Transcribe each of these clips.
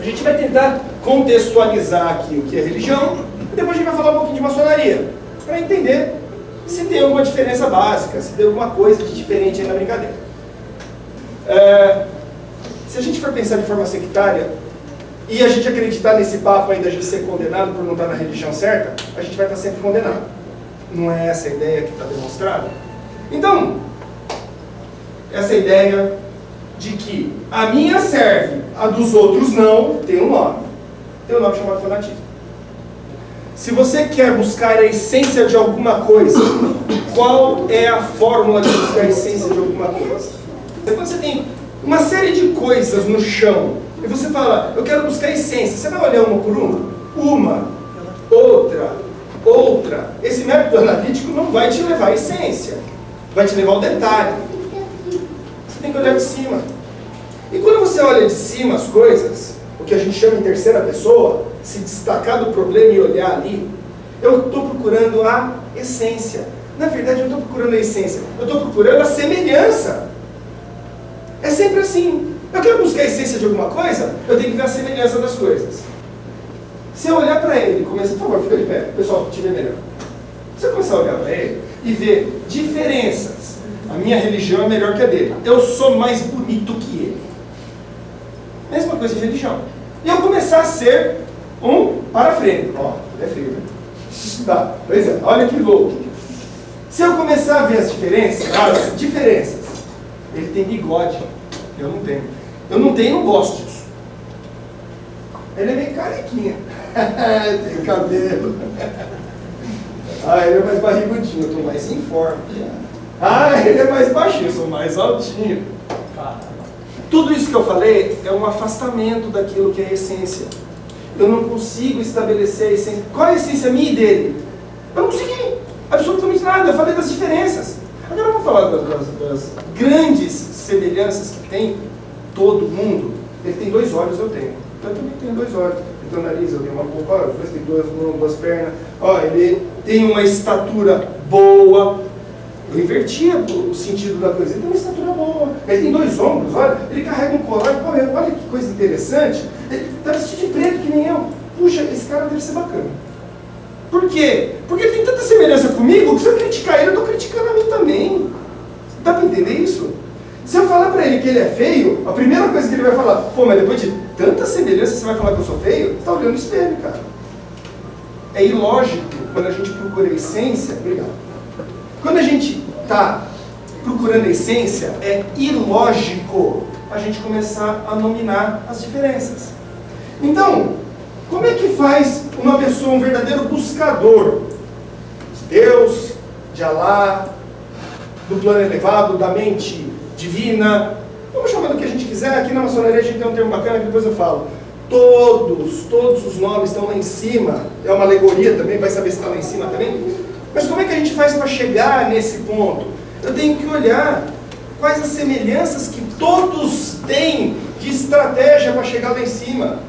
A gente vai tentar contextualizar aqui o que é religião, e depois a gente vai falar um pouquinho de maçonaria, para entender se tem alguma diferença básica, se tem alguma coisa de diferente aí na brincadeira. Se a gente for pensar de forma sectária, e a gente acreditar nesse papo aí da gente ser condenado por não estar na religião certa, a gente vai estar sempre condenado. Não é essa a ideia que está demonstrada? Então, essa ideia de que a minha serve, a dos outros não, tem um nome. Tem um nome chamado fanatismo. Se você quer buscar a essência de alguma coisa, qual é a fórmula de buscar a essência de alguma coisa? Quando você tem uma série de coisas no chão, e você fala, eu quero buscar a essência, você vai olhar uma por uma, outra. Esse método analítico não vai te levar à essência, vai te levar ao detalhe. Você tem que olhar de cima. E quando você olha de cima as coisas, o que a gente chama em terceira pessoa, se destacar do problema e olhar ali, eu estou procurando a essência. Na verdade, eu não estou procurando a essência, eu estou procurando a semelhança. É sempre assim. Eu quero buscar a essência de alguma coisa, eu tenho que ver a semelhança das coisas. Se eu olhar para ele e começar, por favor, fica de pé, o pessoal te vê melhor. Se eu começar a olhar para ele e ver diferenças, a minha religião é melhor que a dele, eu sou mais bonito que ele. Mesma coisa de religião. E eu começar a ser um para frente. Ó, é frio, né? Tá, pois é, olha que louco. Se eu começar a ver as diferenças, ele tem bigode, eu não tenho. Eu não tenho e não gosto disso. Ele é meio carequinha. Tem cabelo. Ele é mais barrigudinho, eu estou mais em forma. Ele é mais baixinho, eu sou mais altinho. Tudo isso que eu falei é um afastamento daquilo que é a essência. Eu não consigo estabelecer a essência. Qual é a essência minha e dele? Eu não consegui absolutamente nada. Eu falei das diferenças. Agora eu vou falar das grandes semelhanças que tem todo mundo. Ele tem 2 olhos, eu tenho. Então eu também tenho 2 olhos. Ele tem um nariz, eu tenho uma boca, os dois têm 2 pernas. Ele tem uma estatura boa. Eu invertia o sentido da coisa. Ele tem uma estatura boa. Ele tem 2 ombros, olha. Ele carrega um colar. Olha que coisa interessante. Ele está vestido de preto que nem eu. Puxa, esse cara deve ser bacana. Por quê? Porque ele tem tanta semelhança comigo que se eu criticar ele, eu estou criticando a mim também. Dá para entender isso? Se eu falar para ele que ele é feio, a primeira coisa que ele vai falar, pô, mas depois de tanta semelhança você vai falar que eu sou feio? Você está olhando no espelho, cara. É ilógico quando a gente procura a essência. Obrigado. Quando a gente está procurando a essência, é ilógico a gente começar a nominar as diferenças. Então, como é que faz uma pessoa, um verdadeiro buscador de Deus, de Alá, do plano elevado, da mente divina? Vamos chamar do que a gente quiser. Aqui na maçonaria a gente tem um termo bacana que depois eu falo. Todos os nomes estão lá em cima. É uma alegoria também, vai saber se está lá em cima também. Mas como é que a gente faz para chegar nesse ponto? Eu tenho que olhar quais as semelhanças que todos têm de estratégia para chegar lá em cima.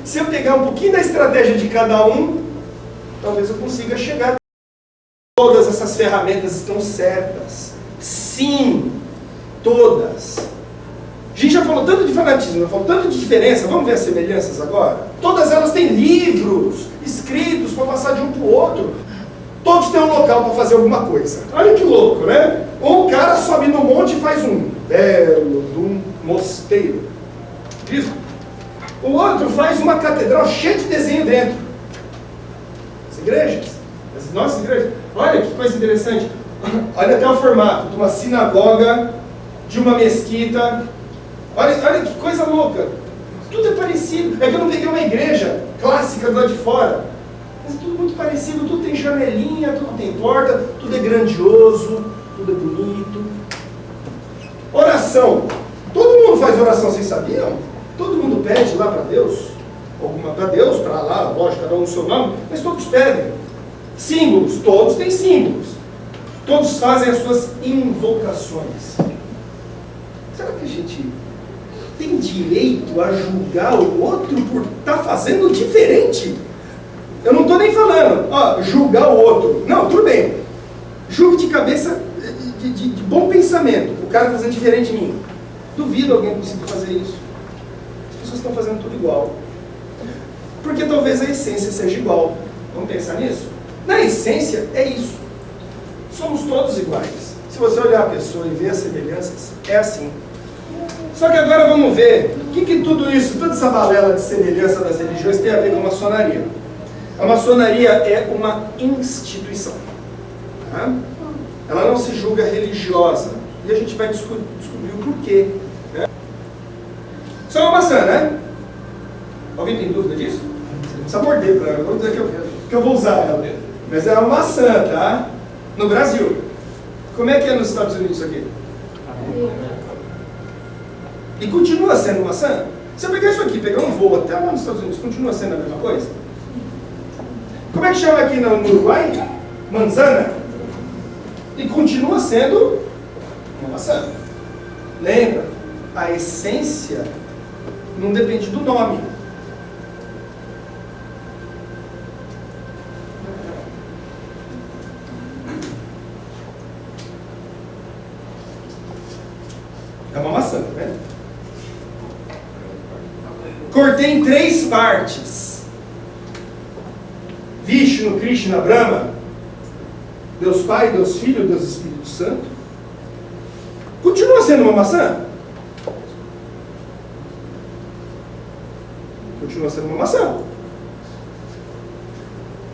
Se eu pegar um pouquinho da estratégia de cada um, talvez eu consiga chegar. Todas essas ferramentas estão certas. Sim, todas. A gente já falou tanto de fanatismo, já falou tanto de diferença, vamos ver as semelhanças agora? Todas elas têm livros escritos para passar de um para o outro. Todos têm um local para fazer alguma coisa. Olha que louco, né? Um cara sobe no monte e faz um belo de um mosteiro. Isso. O outro faz uma catedral cheia de desenho dentro. As igrejas, as nossas igrejas. Olha que coisa interessante. Olha até o formato de uma sinagoga, de uma mesquita. Olha que coisa louca. Tudo é parecido. É que eu não peguei uma igreja clássica do lado de fora. Mas tudo muito parecido. Tudo tem janelinha, tudo tem porta, tudo é grandioso, tudo é bonito. Oração. Todo mundo faz oração, vocês sabiam? Todo mundo pede lá para Deus. Alguma para Deus, para lá, lógico, cada um no seu nome, mas todos pedem. Símbolos, todos têm símbolos. Todos fazem as suas invocações. Será que a gente tem direito a julgar o outro por estar fazendo diferente? Eu não estou nem falando, julgar o outro. Não, tudo bem. Julgue de cabeça, de bom pensamento. O cara fazendo diferente de mim. Duvido alguém conseguir fazer isso. As pessoas estão fazendo tudo igual. Porque talvez a essência seja igual. Vamos pensar nisso? Na essência, é isso. Somos todos iguais. Se você olhar a pessoa e ver as semelhanças, é assim. Só que agora vamos ver o que tudo isso, toda essa balela de semelhança das religiões tem a ver com a maçonaria. A maçonaria é uma instituição. Tá? Ela não se julga religiosa. E a gente vai descobrir o porquê. Né? Isso é uma maçã, né? Alguém tem dúvida disso? Você não precisa morder para ela. Vou dizer que eu vou usar ela. Mas é uma maçã, tá? No Brasil. Como é que é nos Estados Unidos isso aqui? E continua sendo maçã? Se eu pegar isso aqui, pegar um voo até lá nos Estados Unidos, continua sendo a mesma coisa? Como é que chama aqui no Uruguai? Manzana. E continua sendo uma maçã. Lembra? A essência não depende do nome. É uma maçã, né? Cortei em 3 partes. Vishnu, Krishna, Brahma, Deus Pai, Deus Filho, Deus Espírito Santo. Continua sendo uma maçã? Continua sendo uma maçã.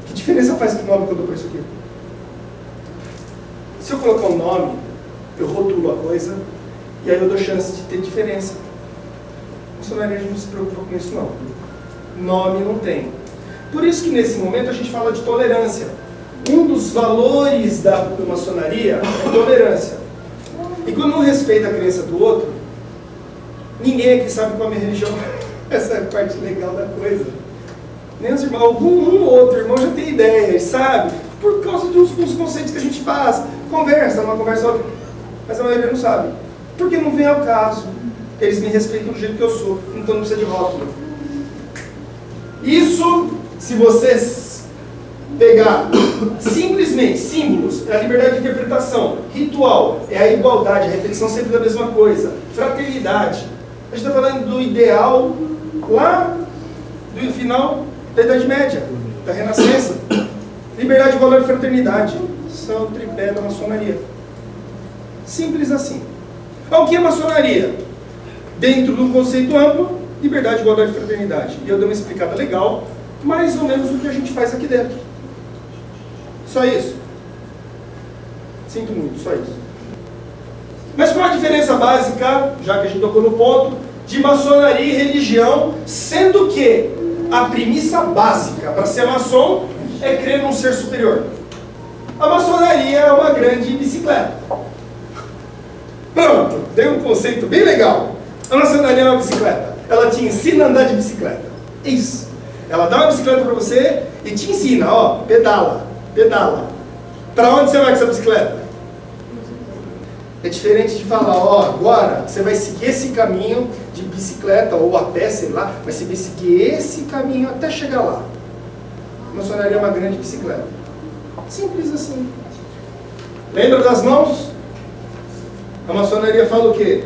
Que diferença faz o nome que eu dou para isso aqui? Se eu colocar um nome, eu rotulo a coisa, e aí eu dou chance de ter diferença. A maçonaria não se preocupa com isso, não. Nome não tem. Por isso que nesse momento a gente fala de tolerância. Um dos valores da maçonaria é tolerância. E quando um respeita a crença do outro, ninguém aqui sabe qual é a minha religião. Essa é a parte legal da coisa. Nem os irmãos, algum outro irmão já tem ideias, sabe? Por causa dos conceitos que a gente faz. Conversa, uma conversa outra. Mas a maioria não sabe. Porque não vem ao caso. Eles me respeitam do jeito que eu sou. Então não precisa de rótulo. Isso, se vocês pegar simplesmente símbolos, é a liberdade de interpretação. Ritual é a igualdade, a repetição sempre da mesma coisa. Fraternidade. A gente está falando do ideal lá do final da Idade Média, da Renascença. Liberdade, igualdade e fraternidade são o tripé da maçonaria. Simples assim. O que é maçonaria? Dentro do conceito amplo, liberdade, igualdade e fraternidade. E eu dei uma explicada legal, mais ou menos o que a gente faz aqui dentro. Só isso. Sinto muito, só isso. Mas qual a diferença básica, já que a gente tocou no ponto, de maçonaria e religião, sendo que a premissa básica para ser maçom é crer num ser superior? A maçonaria é uma grande bicicleta. Pronto, dei um conceito bem legal. A maçonaria é uma bicicleta. Ela te ensina a andar de bicicleta. Isso. Ela dá uma bicicleta para você e te ensina, ó, pedala, pedala. Para onde você vai com essa bicicleta? É diferente de falar, ó, agora você vai seguir esse caminho de bicicleta ou a pé, sei lá, mas você vai seguir esse caminho até chegar lá. A maçonaria é uma grande bicicleta. Simples assim. Lembra das mãos? A maçonaria fala o quê?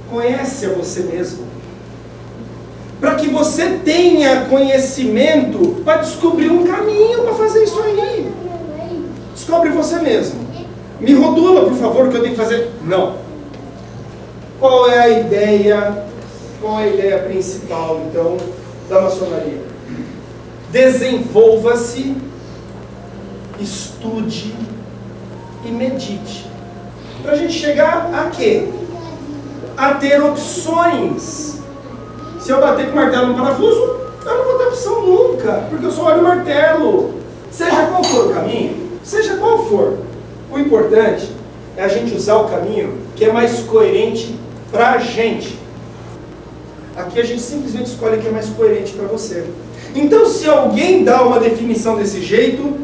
Conhece a você mesmo. Para que você tenha conhecimento para descobrir um caminho para fazer isso aí. Descobre você mesmo. Me rotula, por favor, o que eu tenho que fazer. Não. Qual é a ideia? Qual é a ideia principal, então, da maçonaria? Desenvolva-se, estude e medite. Para a gente chegar a quê? A ter opções. Se eu bater com o martelo no parafuso, eu não vou ter opção nunca, porque eu só olho o martelo. Seja qual for o caminho, seja qual for, o importante é a gente usar o caminho que é mais coerente para a gente. Aqui a gente simplesmente escolhe o que é mais coerente para você. Então, se alguém dá uma definição desse jeito,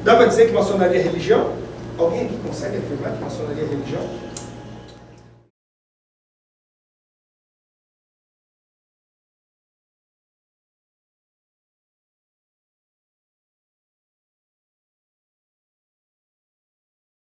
dá para dizer que maçonaria é religião? Alguém aqui consegue afirmar que maçonaria é religião?